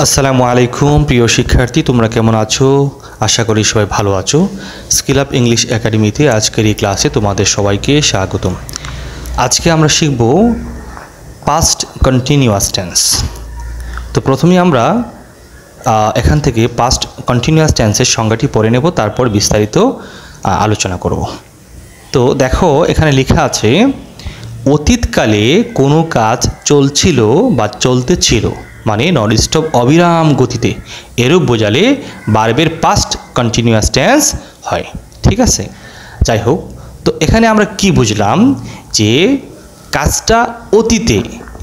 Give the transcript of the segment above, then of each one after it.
আসসালামু আলাইকুম প্রিয় শিক্ষার্থী, তোমরা কেমন আছো? আশা করি সবাই ভালো আছো। স্কিল আপ ইংলিশ একাডেমিতে আজকের এই ক্লাসে তোমাদের সবাইকে স্বাগতম। আজকে আমরা শিখব পাস্ট কন্টিনিউয়াস টেন্স। তো প্রথমে আমরা এখান থেকে পাস্ট কন্টিনিউয়াস টেন্সের সংজ্ঞাটি পড়ে নেব, তারপর বিস্তারিত আলোচনা করব। তো দেখো, এখানে লেখা আছে অতীতকালে কোনো কাজ চলছিল বা চলতেছিল, মানে নন স্টপ অবিরাম গতিতে, এরূপ বোঝালে ভার্বের পাস্ট কন্টিনিউয়াস টেন্স হয়। ঠিক আছে, যাই হোক, তো এখানে আমরা কি বুঝলাম যে কাজটা অতীতে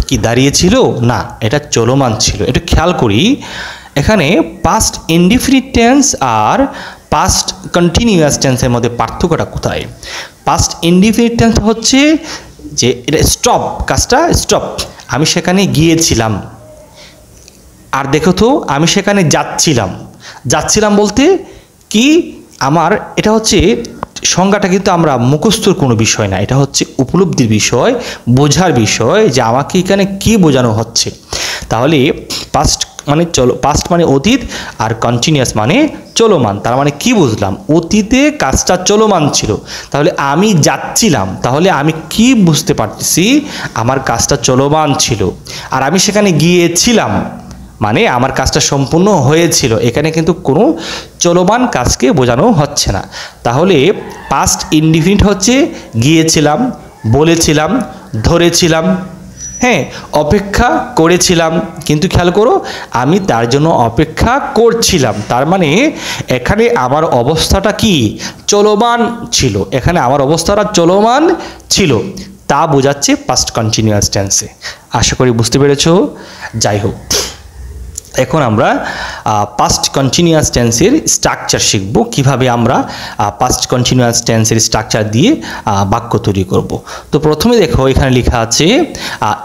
কি দাঁড়িয়েছিল? না, এটা চলমান ছিল। একটু খেয়াল করি, এখানে পাস্ট ইনডিফিনিট টেন্স আর পাস্ট কন্টিনিউয়াস টেন্সের মধ্যে পার্থক্যটা কোথায়? পাস্ট ইনডিফিনিট টেন্স হচ্ছে যে এটা স্টপ, কাজটা স্টপ, আমি সেখানে গিয়েছিলাম। আর দেখো তো, আমি সেখানে যাচ্ছিলাম বলতে কি আমার এটা হচ্ছে সংজ্ঞাটা, কিন্তু আমরা মুখস্থর কোনো বিষয় না, এটা হচ্ছে উপলব্ধির বিষয়, বোঝার বিষয় যে আমাকে এখানে কি বোঝানো হচ্ছে। তাহলে পাস্ট মানে অতীত আর কন্টিনিউয়াস মানে চলমান। তার মানে কি বুঝলাম? অতীতে কাজটা চলমান ছিল, তাহলে আমি যাচ্ছিলাম, তাহলে আমি কি বুঝতে পারতেছি? আমার কাজটা চলমান ছিল। আর আমি সেখানে গিয়েছিলাম মানে আমার কাজটা সম্পূর্ণ হয়েছিল। এখানে কিন্তু কোনো চলমান কাজকে বোঝানো হচ্ছে না। তাহলে পাস্ট ইনডিফিনিট হচ্ছে গিয়েছিলাম, বলেছিলাম, ধরেছিলাম, হ্যাঁ, অপেক্ষা করেছিলাম। কিন্তু খেয়াল করো, আমি তার জন্য অপেক্ষা করছিলাম, তার মানে এখানে আমার অবস্থাটা কি? চলমান ছিল। এখানে আমার অবস্থাটা চলমান ছিল, তা বোঝাচ্ছে পাস্ট কন্টিনিউয়াস টেন্সে। আশা করি বুঝতে পেরেছো। যাই হোক, এখন আমরা পাস্ট কন্টিনিউয়াস টেন্সের স্ট্রাকচার শিখব, কিভাবে আমরা পাস্ট কন্টিনিউয়াস টেন্সের স্ট্রাকচার দিয়ে বাক্য তৈরি করব। তো প্রথমে দেখো, এখানে লেখা আছে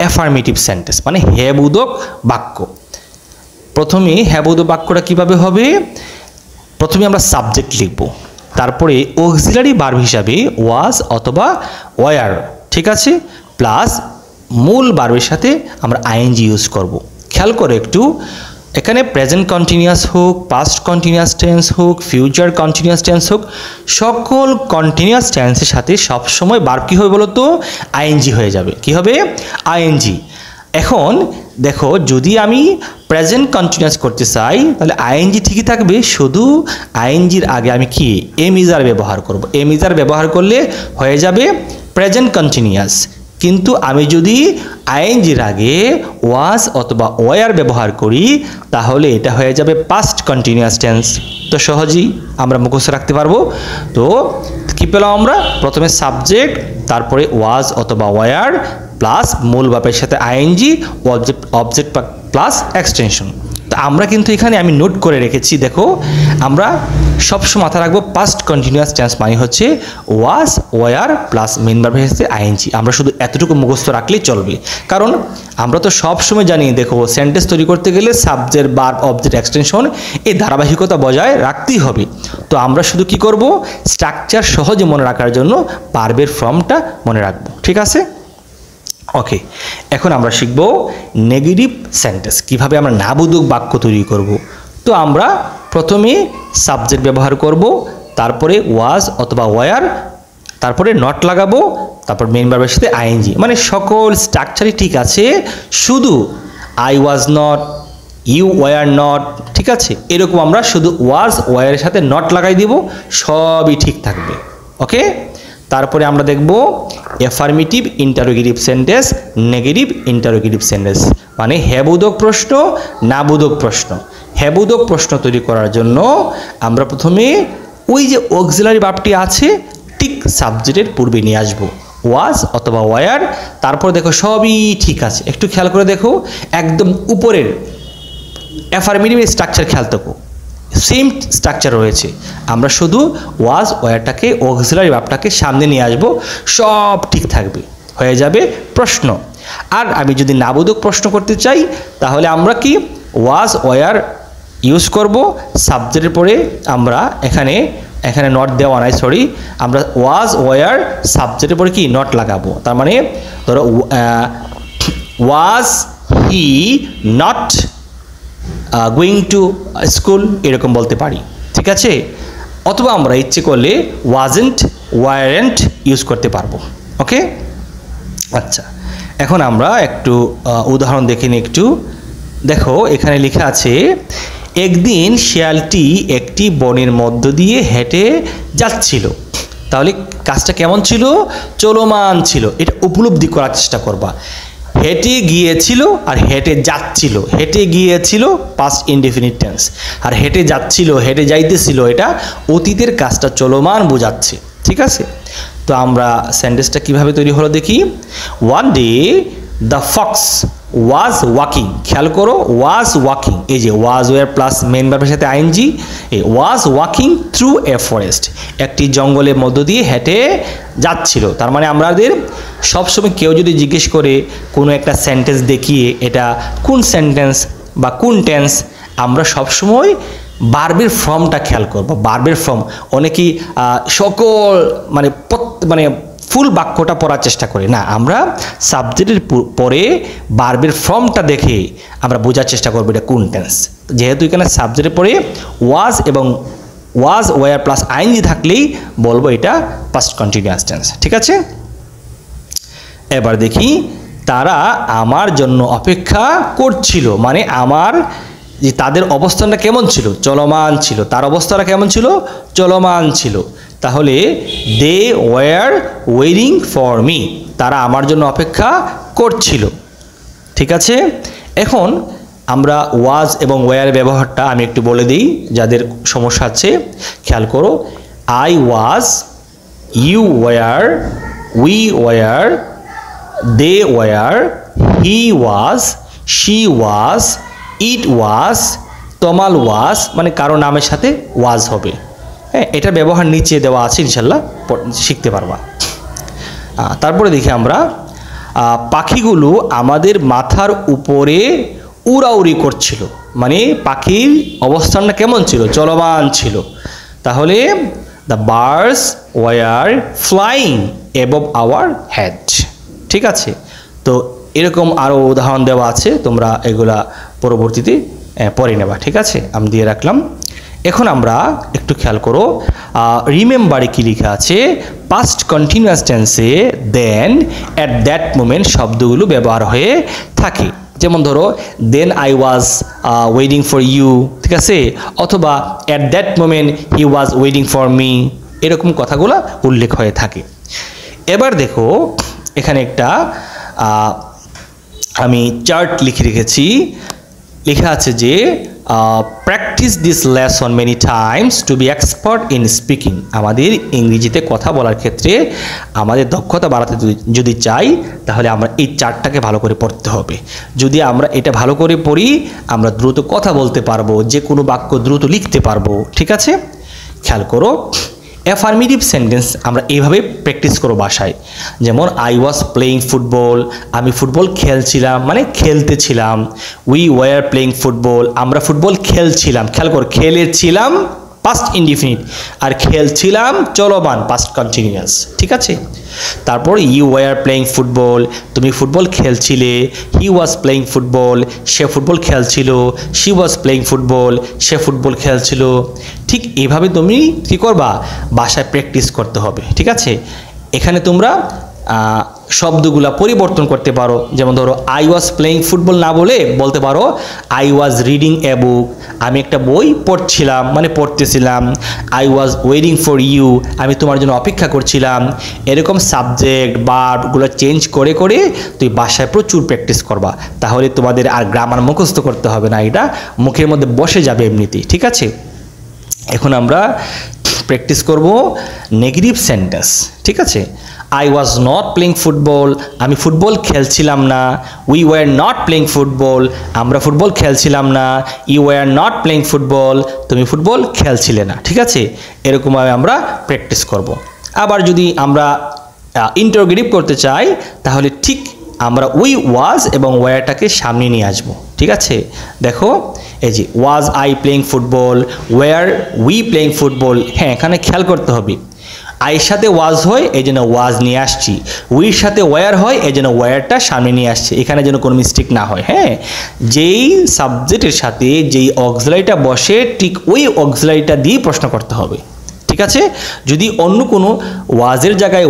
অ্যাফার্মেটিভ সেন্টেন্স, মানে হ্যাবোধক বাক্য। প্রথমে হ্যাবোধক বাক্যটা কিভাবে হবে? প্রথমে আমরা সাবজেক্ট লিখব, তারপরে অক্সিলারি ভার্ব হিসাবে ওয়াজ অথবা ওয়ার, ঠিক আছে, প্লাস মূল ভার্বের সাথে আমরা আইএনজি ইউজ করব। খেয়াল করে একটু, এখানে প্রেজেন্ট কন্টিনিউয়াস হোক, পাস্ট কন্টিনিউয়াস টেন্স হোক, ফিউচার কন্টিনিউয়াস টেন্স হোক, সকল কন্টিনিউয়াস টেন্সের সাথে সবসময় ভার্ব কী হবে বলো তো? আইএনজি হয়ে যাবে। কি হবে? আইএনজি। এখন দেখো, যদি আমি প্রেজেন্ট কন্টিনিউয়াস করতে চাই তাহলে আইএনজি ঠিকই থাকবে, শুধু আইএনজির আগে আমি কি এম ইজার ব্যবহার করব। এম ইজার ব্যবহার করলে হয়ে যাবে প্রেজেন্ট কন্টিনিউয়াস। কিন্তু আমি যদি আইএনজির আগে ওয়াজ অথবা ওয়ার ব্যবহার করি তাহলে এটা হয়ে যাবে পাস্ট কন্টিনিউয়াস টেন্স। তো সহজেই আমরা মুখস্থ রাখতে পারবো। তো কি পেলাম আমরা? প্রথমে সাবজেক্ট, তারপরে ওয়াজ অথবা ওয়ার, প্লাস মূল ভার্বের সাথে আইএনজি, অবজেক্ট প্লাস এক্সটেনশন। তো আমরা কিন্তু এখানে আমি নোট করে রেখেছি, দেখো, আমরা সবসময় মাথায় রাখবো পাস্ট কন্টিনিউয়াস টেন্স মানে হচ্ছে ওয়াজ ওয়ার প্লাস মেইন ভার্বের সাথে আইএনজি। আমরা শুধু এতটুকু মুখস্থ রাখলেই চলবে, কারণ আমরা তো সবসময় জানি, দেখো, সেন্টেন্স তৈরি করতে গেলে সাবজেক্ট, ভার্ব, অবজেক্ট, এক্সটেনশন, এই ধারাবাহিকতা বজায় রাখতেই হবে। তো আমরা শুধু কি করব? স্ট্রাকচার সহজে মনে রাখার জন্য ভার্বের ফর্মটা মনে রাখবো। ঠিক আছে, ওকে। এখন আমরা শিখব নেগেটিভ সেন্টেন্স, কিভাবে আমরা নাবোধক বাক্য তৈরি করব। তো আমরা প্রথমে সাবজেক্ট ব্যবহার করব, তারপরে ওয়াজ অথবা ওয়ার, তারপরে নট লাগাবো, তারপর মেইন ভার্বের সাথে আইএনজি, মানে সকল স্ট্রাকচারই ঠিক আছে, শুধু I was not, you were not, ঠিক আছে, এরকম আমরা শুধু ওয়াজ ওয়ারের সাথে নট লাগাই দিব, সবই ঠিক থাকবে। ওকে, তারপরে আমরা দেখব affirmative interrogative sentence, negative interrogative sentence, মানে হ্যাবোধক প্রশ্ন, নাবোধক প্রশ্ন। হ্যাবোধক প্রশ্ন তৈরি করার জন্য আমরা প্রথমে ওই যে অক্সিলারি ভার্বটি আছে ঠিক সাবজেক্টের পূর্বে নিয়ে আসবো, ওয়াজ অথবা ওয়ার, তারপর দেখো সবই ঠিক আছে। একটু খেয়াল করে দেখো, একদম উপরের অ্যাফার্মেটিভ স্ট্রাকচার খেয়াল থাকো, সেম স্ট্রাকচার রয়েছে। আমরা শুধু ওয়াজ ওয়ারটাকে, অক্সিলারি ভার্বটাকে সামনে নিয়ে আসব, সব ঠিক থাকবে, হয়ে যাবে প্রশ্ন। আর আমি যদি নাবোধক প্রশ্ন করতে চাই তাহলে আমরা কি ওয়াজ ওয়ার ইউজ করব, সাবজেক্টের পরে আমরা এখানে নট দেওয়া নাই, সরি, আমরা ওয়াজ ওয়ার সাবজেক্টের পরে কি নট লাগাবো। তার মানে ধরো was he not going to school এরকম বলতে পারি, ঠিক আছে। অথবা আমরা ইচ্ছে করলে ওয়াজেন্ট, ওয়ারেন্ট ইউজ করতে পারবো। ওকে, আচ্ছা, এখন আমরা একটু উদাহরণ দেখে নিই একটু। দেখো এখানে লেখা আছে, একদিন শিয়ালটি একটি বনের মধ্য দিয়ে হেঁটে যাচ্ছিল। তাহলে কাজটা কেমন ছিল? চলমান ছিল। এটা উপলব্ধি করার চেষ্টা করবা। হেঁটে গিয়েছিল আর হেঁটে যাচ্ছিল। হেঁটে গিয়েছিল পাস্ট ইনডেফিনিট টেন্স, আর হেঁটে যাচ্ছিল, হেঁটে যাইতেছিল, এটা অতীতের কাজটা চলমান বোঝাচ্ছে, ঠিক আছে। তো আমরা সেন্টেন্সটা কিভাবে তৈরি হলো দেখি। One day the Fox was walking. খেয়াল করো, ওয়াজ ওয়াকিং, এই যে ওয়াজ ওয়ার প্লাস মেন ভার্বের সাথে আইএনজি, এই was walking through a forest, একটি জঙ্গলের মধ্য দিয়ে হেঁটে যাচ্ছিল। তার মানে আমাদের সবসময় কেউ যদি জিজ্ঞেস করে কোনো একটা সেন্টেন্স দেখিয়ে এটা কোন সেন্টেন্স বা কোন টেন্স, আমরা সবসময় ভার্বের ফর্মটা খেয়াল করব। ভার্বের ফর্ম, অনেকেই সকল মানে ফুল বাক্যটা পড়ার চেষ্টা করি না, আমরা সাবজেক্টের পরে ভার্বের ফর্মটা দেখে আমরা বোঝার চেষ্টা করবো এটা কোন টেন্স। যেহেতু এখানে সাবজেক্টের পরে ওয়াজ এবং ওয়াজ ওয়ার প্লাস আইএনজি থাকলেই বলবো এটা পাস্ট কন্টিনিউয়াস টেন্স, ঠিক আছে। এবার দেখি, তারা আমার জন্য অপেক্ষা করছিল, মানে আমার যে তাদের অবস্থানটা কেমন ছিল? চলমান ছিল। তার অবস্থাটা কেমন ছিল? চলমান ছিল। তাহলে they were waiting for me, তারা আমার জন্য অপেক্ষা করছিল, ঠিক আছে। এখন আমরা ওয়াজ এবং ওয়ার ব্যবহারটা আমি একটু বলে দিই, যাদের সমস্যা আছে খেয়াল করো। I was, you were, we were, they were, he was, she was, it was, Tamal was, মানে কারো নামের সাথে ওয়াজ হবে। হ্যাঁ, এটার ব্যবহার নিচে দেওয়া আছে, ইনশাল্লাহ শিখতে পারবা। তারপরে দেখি আমরা, পাখিগুলো আমাদের মাথার উপরে উড়াউড়ি করছিল, মানে পাখির অবস্থানটা কেমন ছিল? চলমান ছিল। তাহলে the birds were flying above our head, ঠিক আছে। তো এরকম আরও উদাহরণ দেওয়া আছে, তোমরা এগুলা পরবর্তীতে পড়ে নেবা, ঠিক আছে। আমি দিয়ে রাখলাম। এখন আমরা একটু খেয়াল করো, রিমেম্বারে কি লেখা আছে? পাস্ট কন্টিনিউয়াস টেন্সে দেন, অ্যাট দ্যাট মোমেন্ট শব্দগুলো ব্যবহার হয়ে থাকে। যেমন ধরো, then I was waiting for you, ঠিক আছে, অথবা at that moment he was waiting for me, এরকম কথাগুলো উল্লেখ হয়ে থাকে। এবার দেখো, এখানে একটা আমি চার্ট লিখে রেখেছি। লেখা আছে যে practice this lesson many times to be expert in speaking. আমাদের ইংরেজিতে কথা বলার ক্ষেত্রে আমাদের দক্ষতা বাড়াতে যদি চাই, তাহলে আমরা এই চার্টটাকে ভালো করে পড়তে হবে। যদি আমরা এটা ভালো করে পড়ি, আমরা দ্রুত কথা বলতে পারবো, যে কোনো বাক্য দ্রুত লিখতে পারবো, ঠিক আছে। খেয়াল করো, অ্যাফার্মেটিভ সেন্টেন্স আমরা এইভাবে প্র্যাকটিস করব বাসায়। যেমন আই ওয়াজ প্লেইং ফুটবল, আমি ফুটবল খেলছিলাম, মানে খেলতেছিলাম। উই ওয়ার প্লেইং ফুটবল, আমরা ফুটবল খেলছিলাম। খেয়াল কর, খেলেছিলাম পাস্ট ইনডিফিনিট, আর খেলছিলাম চলমান পাস্ট কন্টিনিউয়াস, ঠিক আছে। তারপর ইউ ওয়ার প্লেইং ফুটবল, তুমি ফুটবল খেলছিলে। হি ওয়াজ প্লেইং ফুটবল, সে ফুটবল খেলছিল। শি ওয়াজ প্লেইং ফুটবল, সে ফুটবল খেলছিল। ঠিক এইভাবে তুমি কী করবা? বাসায় প্র্যাকটিস করতে হবে, ঠিক আছে। এখানে তোমরা শব্দগুলা পরিবর্তন করতে পারো। যেমন ধরো, আই ওয়াজ প্লেইং ফুটবল না বলে বলতে পারো আই ওয়াজ রিডিং এ বুক, আমি একটা বই পড়ছিলাম, মানে পড়তেছিলাম। I was waiting for you, আমি তোমার জন্য অপেক্ষা করছিলাম। এরকম সাবজেক্ট ভার্বগুলো চেঞ্জ করে করে তুই বাসায় প্রচুর প্র্যাকটিস করবা, তাহলে তোমাদের আর গ্রামার মুখস্থ করতে হবে না, এটা মুখের মধ্যে বসে যাবে এমনিতেই, ঠিক আছে। এখন আমরা প্র্যাকটিস করব নেগেটিভ সেন্টেন্স, ঠিক আছে। I was not playing football, আমি ফুটবল খেলছিলাম না। We were not playing football, আমরা ফুটবল খেলছিলাম না। You were not playing football, তুমি ফুটবল খেলছিলে না, ঠিক আছে। এরকমভাবে আমরা প্র্যাকটিস করব। আবার যদি আমরা ইন্টারোগেটিভ করতে চাই, তাহলে ঠিক আমরা উই ওয়াজ এবং ওয়ারটাকে সামনে নিয়ে আসবো, ঠিক আছে। দেখো, এই যে was I playing football, were we playing football. হ্যাঁ, এখানে খেয়াল করতে হবে, আইয়ের সাথে ওয়াজ হয় এই জন্য ওয়াজ নিয়ে আসছি, উইর সাথে ওয়ার হয় এই জন্য ওয়ারটা সামনে নিয়ে আসছে, এখানে যেন কোনো মিস্টেক না হয়। হ্যাঁ, যেই সাবজেক্টের সাথে যেই অক্সিলারিটা বসে ঠিক ওই অক্সিলারিটা দিয়ে প্রশ্ন করতে হবে। ঠিক আছে, যদি অন্য কোনো ওয়াজের জায়গায়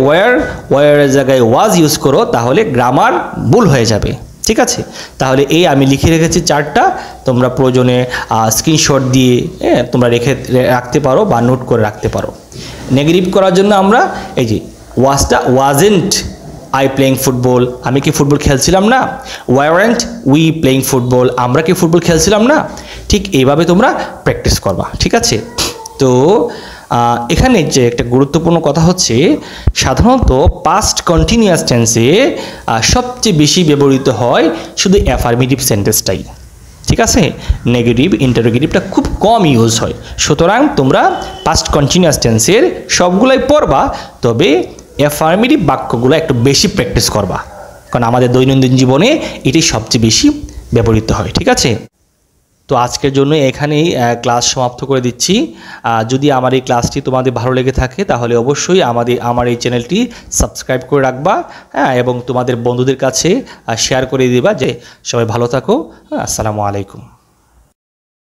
ওয়ারের জায়গায় ওয়াজ ইউজ করো তাহলে গ্রামার ভুল হয়ে যাবে। ঠিক আছে, তাহলে এই আমি লিখে রেখেছি চারটা, তোমরা প্রয়োজনে স্ক্রিনশট দিয়ে তোমরা রাখতে পারো বা নোট করে রাখতে পারো। নেগেটিভ করার জন্য আমরা এই যে ওয়াজেন্ট আই প্লেইং ফুটবল, আমি কি ফুটবল খেলছিলাম না। ওয়ারেন্ট উই প্লেইং ফুটবল, আমরা কি ফুটবল খেলছিলাম না। ঠিক এইভাবে তোমরা প্র্যাকটিস করবা। ঠিক আছে, তো এখানে যে একটা গুরুত্বপূর্ণ কথা হচ্ছে, সাধারণত পাস্ট কন্টিনিউয়াস টেন্সে সবচেয়ে বেশি ব্যবহৃত হয় শুধু অ্যাফার্মেটিভ সেন্টেন্সটাই। ঠিক আছে, নেগেটিভ ইন্টারোগেটিভটা খুব কম ইউজ হয়। সুতরাং তোমরা পাস্ট কন্টিনিউয়াস টেন্সের সবগুলোই পড়বা, তবে অ্যাফার্মেটিভ বাক্যগুলো একটু বেশি প্র্যাকটিস করবা, কারণ আমাদের দৈনন্দিন জীবনে এটি সবচেয়ে বেশি ব্যবহৃত হয়। ঠিক আছে, তো আজকের জন্য এখানেই ক্লাস সমাপ্ত করে দিচ্ছি। যদি আমার এই ক্লাসটি তোমাদের ভালো লেগে থাকে তাহলে অবশ্যই আমার এই চ্যানেলটি সাবস্ক্রাইব করে রাখবা, হ্যাঁ, এবং তোমাদের বন্ধুদের কাছে শেয়ার করে দিবা। যে সবাই ভালো থাকো। আসসালামু আলাইকুম।